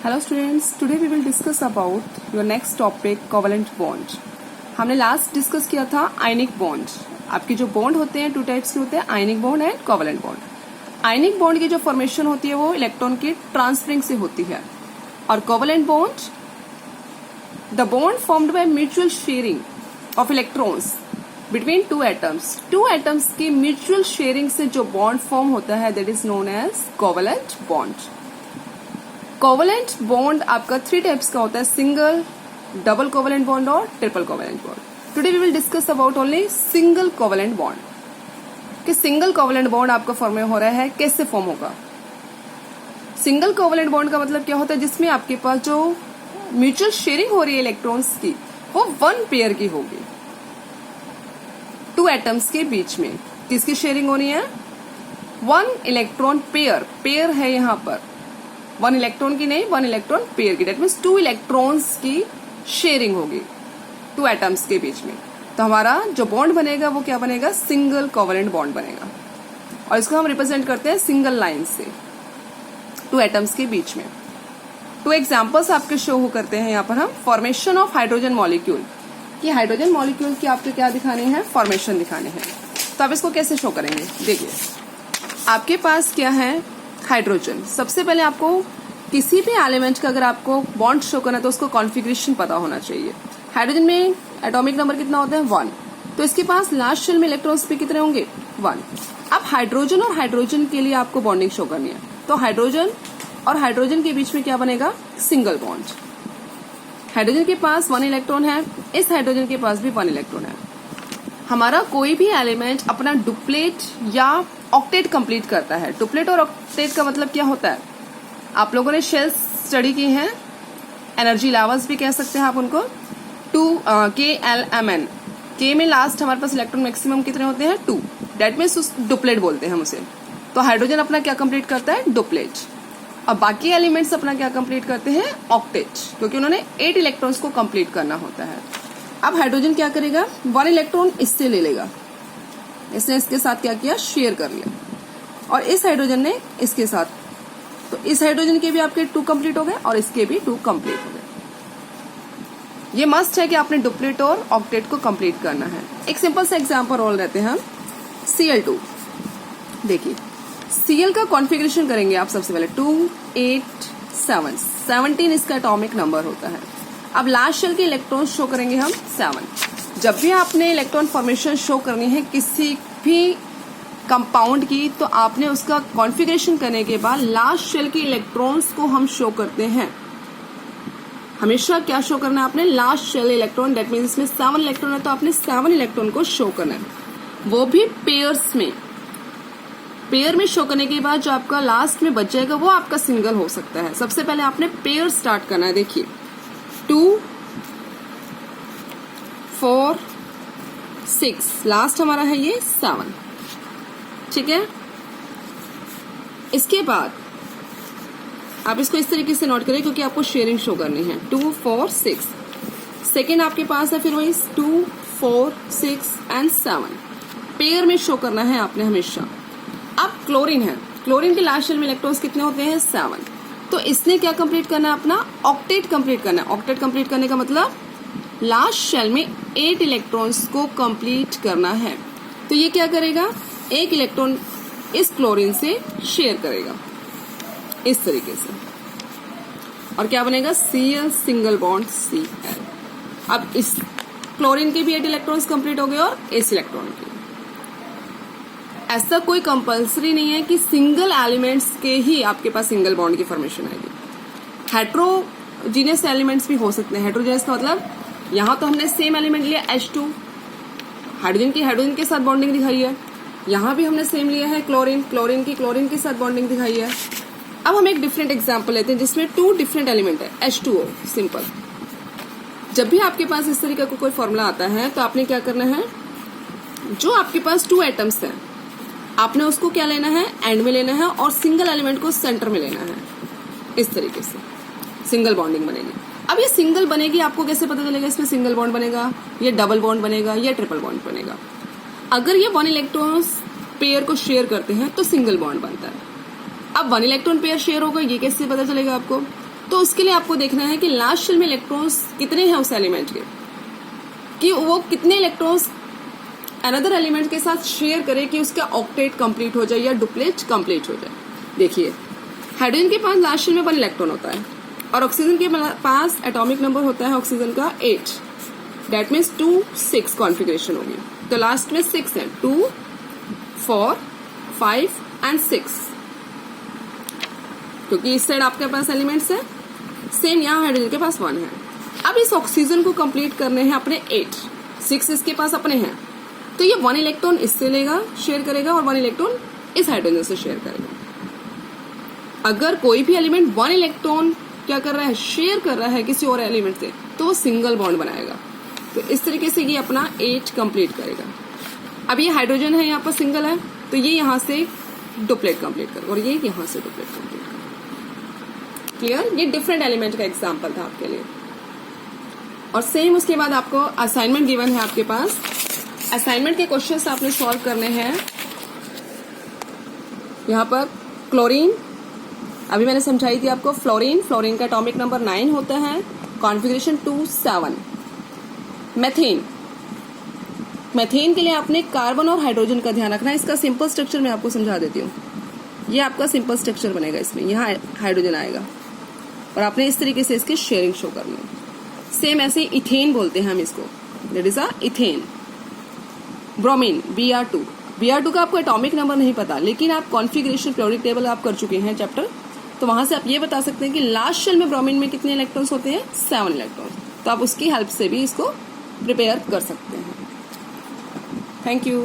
Hello students, today we will discuss about your next topic covalent bond. हमने last discuss किया था ionic bond. आपके जो bond होते हैं टू टाइप्स के होते हैं, ionic bond and covalent bond. Ionic bond की जो फॉर्मेशन होती है वो इलेक्ट्रॉन के ट्रांसफरिंग से होती है, और covalent bond the bond formed by mutual sharing of electrons between two atoms. Two atoms की म्यूचुअल शेयरिंग से जो बॉन्ड फॉर्म होता है that is known as covalent bond. Covalent bond आपका थ्री टाइप्स का होता है, सिंगल, डबल कोवेलेंट बॉन्ड और triple covalent bond. Today we will discuss about only single covalent bond कि सिंगल कोवेलेंट बॉन्ड आपका form हो रहा है, कैसे फॉर्म होगा। सिंगल कोवेलेंट बॉन्ड का मतलब क्या होता है, जिसमें आपके पास जो म्यूचुअल शेयरिंग हो रही है इलेक्ट्रॉन्स की वो वन पेयर की होगी। टू एटम्स के बीच में किसकी शेयरिंग होनी है? One electron pair. पेयर है यहाँ पर वन इलेक्ट्रॉन की नहीं, वन इलेक्ट्रॉन पेयर की। डेट मीन्स टू इलेक्ट्रॉन्स की शेयरिंग होगी टू एटम्स के बीच में। तो हमारा जो बॉन्ड बनेगा वो क्या बनेगा? सिंगल कोवेलेंट बॉन्ड बनेगा, और इसको हम रिप्रेजेंट करते हैं सिंगल लाइन से टू एटम्स के बीच में। टू एग्जाम्पल्स आपके शो करते हैं यहाँ पर हम। फॉर्मेशन ऑफ हाइड्रोजन मॉलिक्यूल, कि हाइड्रोजन मॉलिक्यूल की आपको क्या दिखाने हैं? फॉर्मेशन दिखाने हैं। तो आप इसको कैसे शो करेंगे? देखिए, आपके पास क्या है? हाइड्रोजन। सबसे पहले आपको किसी भी एलिमेंट का अगर आपको बॉन्ड शो करना है तो उसको कॉन्फ़िगरेशन पता होना चाहिए। हाइड्रोजन में एटॉमिक नंबर कितना होता है? 1। तो इसके पास लास्ट शेल में इलेक्ट्रॉन्स भी कितने होंगे? 1। अब हाइड्रोजन और हाइड्रोजन के लिए आपको बॉन्डिंग शो करनी है, तो हाइड्रोजन और हाइड्रोजन के बीच में क्या बनेगा? Single bond. हाइड्रोजन के पास 1 इलेक्ट्रॉन है, इस हाइड्रोजन के पास भी 1 इलेक्ट्रॉन है। हमारा कोई भी एलिमेंट अपना डुप्लेट या ऑक्टेट कंप्लीट करता है। डुप्लेट और ऑक्टेट का मतलब क्या होता है? आप लोगों ने शेल्स स्टडी की हैं, एनर्जी लेवल्स भी कह सकते हैं आप उनको। 2KLMN, के में लास्ट हमारे पास इलेक्ट्रॉन मैक्सिमम कितने होते हैं? 2। डेट मीन्स उस डुप्लेट बोलते हैं हम उसे। तो हाइड्रोजन अपना क्या कंप्लीट करता है? डुप्लेट। और बाकी एलिमेंट्स अपना क्या कंप्लीट करते हैं? ऑक्टेट, क्योंकि उन्होंने 8 इलेक्ट्रॉन्स को कंप्लीट करना होता है। अब हाइड्रोजन क्या करेगा? 1 इलेक्ट्रॉन इससे ले लेगा, इसने इसके साथ क्या किया? शेयर कर लिया। और इस हाइड्रोजन ने इसके साथ, तो इस हाइड्रोजन के भी आपके 2 कंप्लीट हो गए और इसके भी 2 कंप्लीट हो गए। ये मस्ट है कि आपने डुप्लेट और ऑक्टेट को कंप्लीट करना है। एक सिंपल सा एग्जांपल और लेते हैं हम, Cl2। देखिए, Cl का कॉन्फ़िगरेशन करेंगे आप सबसे पहले। 2, 8, 7, 17 इसका एटॉमिक नंबर होता है। अब लास्ट शेल के इलेक्ट्रॉन शो करेंगे हम 7। जब भी आपने इलेक्ट्रॉन फॉर्मेशन शो करनी है किसी भी कंपाउंड की, तो आपने उसका कॉन्फ़िगरेशन करने के बाद लास्ट शेल के इलेक्ट्रॉन्स को हम शो करते हैं। हमेशा क्या शो करना है आपने? Last shell electron. That means इसमें 7 इलेक्ट्रॉन है तो आपने 7 इलेक्ट्रॉन को शो करना है, वो भी पेयर्स में। पेयर में शो करने के बाद जो आपका लास्ट में बच जाएगा वो आपका सिंगल हो सकता है। सबसे पहले आपने पेयर स्टार्ट करना है। देखिए, 2, 4, 6, लास्ट हमारा है ये 7। ठीक है, इसके बाद आप इसको इस तरीके से नोट करें क्योंकि आपको शेयरिंग शो करनी है। 2, 4, 6। सेकेंड आपके पास है फिर वही 2, 4, 6 एंड 7। पेयर में शो करना है आपने हमेशा। अब क्लोरीन है, क्लोरीन के लास्ट शेल में इलेक्ट्रॉन्स कितने होते हैं? 7। तो इसने क्या कंप्लीट करना है? अपना ऑक्टेट कंप्लीट करना है। ऑक्टेट कंप्लीट करने का मतलब लास्ट शेल में 8 इलेक्ट्रॉन्स को कंप्लीट करना है। तो ये क्या करेगा? 1 इलेक्ट्रॉन इस क्लोरीन से शेयर करेगा इस तरीके से, और क्या बनेगा? Cl single bond Cl। अब इस क्लोरीन के भी 8 इलेक्ट्रॉन्स कंप्लीट हो गए और इस इलेक्ट्रॉन के। ऐसा कोई कंपल्सरी नहीं है कि सिंगल एलिमेंट्स के ही आपके पास सिंगल बॉन्ड की फॉर्मेशन आएगी। हेट्रोजीनियस एलिमेंट्स भी हो सकते हैं। हेट्रोजीनियस का मतलब यहाँ तो हमने सेम एलिमेंट लिया H2, हाइड्रोजन की हाइड्रोजन के साथ बॉन्डिंग दिखाई है। यहाँ भी हमने सेम लिया है क्लोरीन, क्लोरीन की क्लोरीन के साथ बॉन्डिंग दिखाई है। अब हम एक डिफरेंट एग्जांपल लेते हैं जिसमें 2 डिफरेंट एलिमेंट है, H2O। सिंपल, जब भी आपके पास इस तरीके का कोई फॉर्मूला आता है तो आपने क्या करना है? जो आपके पास 2 एटम्स हैं आपने उसको क्या लेना है? एंड में लेना है, और सिंगल एलिमेंट को सेंटर में लेना है। इस तरीके से सिंगल बॉन्डिंग बनेगी। अब ये सिंगल बनेगी, आपको कैसे पता चलेगा इसमें सिंगल बॉन्ड बनेगा, ये डबल बॉन्ड बनेगा, या ट्रिपल बॉन्ड बनेगा? अगर ये 1 इलेक्ट्रॉन्स पेयर को शेयर करते हैं तो सिंगल बॉन्ड बनता है। अब 1 इलेक्ट्रॉन पेयर शेयर होगा, ये कैसे पता चलेगा आपको? तो उसके लिए आपको देखना है कि लास्ट शेल में इलेक्ट्रॉन्स कितने हैं उस एलिमेंट के, कि वो कितने इलेक्ट्रॉन्स अनदर एलिमेंट के साथ शेयर करे कि उसका ऑक्टेट कंप्लीट हो जाए या डुप्लेट कंप्लीट हो जाए। देखिए, हाइड्रोजन के पास लास्ट शेल में 1 इलेक्ट्रॉन होता है और ऑक्सीजन के पास एटॉमिक नंबर होता है ऑक्सीजन का 8। दैट मीन्स 2 6 कॉन्फ़िगरेशन होगी। तो लास्ट में 6 है, 2 4 5 एंड 6, क्योंकि इस साइड आपके पास एलिमेंट्स है। सेम यहाँ हाइड्रोजन के पास 1 है। अब इस ऑक्सीजन को कंप्लीट करने हैं अपने 8, 6 इसके पास अपने हैं, तो ये 1 इलेक्ट्रॉन इससे लेगा, शेयर करेगा, और 1 इलेक्ट्रॉन इस हाइड्रोजन से शेयर करेगा। अगर कोई भी एलिमेंट 1 इलेक्ट्रॉन क्या कर रहा है, शेयर कर रहा है किसी और एलिमेंट से, तो वो सिंगल बॉन्ड बनाएगा। तो इस तरीके से ये अपना 8 कंप्लीट करेगा। अब ये हाइड्रोजन है, यहाँ पर सिंगल है, तो ये यहाँ से डुप्लेट कंप्लीट करेगा और ये यहाँ से डुप्लेट कंप्लीट करेगा। क्लियर? ये डिफरेंट एलिमेंट का एग्जाम्पल था आपके लिए। और सेम उसके बाद आपको असाइनमेंट गिवन है आपके पास। असाइनमेंट के क्वेश्चंस आपने सॉल्व करने हैं। यहाँ पर क्लोरीन, अभी मैंने समझाई थी आपको, फ्लोरीन, फ्लोरीन का एटॉमिक नंबर 9 होता है, कॉन्फ़िगरेशन 2 7। मेथेन, मेथेन के लिए आपने कार्बन और हाइड्रोजन का ध्यान रखना है। इसका सिंपल स्ट्रक्चर मैं आपको समझा देती हूँ। ये आपका सिंपल स्ट्रक्चर बनेगा, इसमें यहाँ हाइड्रोजन आएगा और आपने इस तरीके से इसकी शेयरिंग शो करनी है। सेम ऐसे इथेन बोलते हैं हम इसको, that is a ethane. Bromine, Br2, Br2 का आपको एटॉमिक नंबर नहीं पता, लेकिन आप कॉन्फ़िगरेशन पीरियोडिक टेबल आप कर चुके हैं चैप्टर, तो वहां से आप ये बता सकते हैं कि लास्ट शेल में ब्रोमीन में कितने इलेक्ट्रॉन्स होते हैं, 7 इलेक्ट्रॉन्स। तो आप उसकी हेल्प से भी इसको प्रिपेयर कर सकते हैं। Thank you.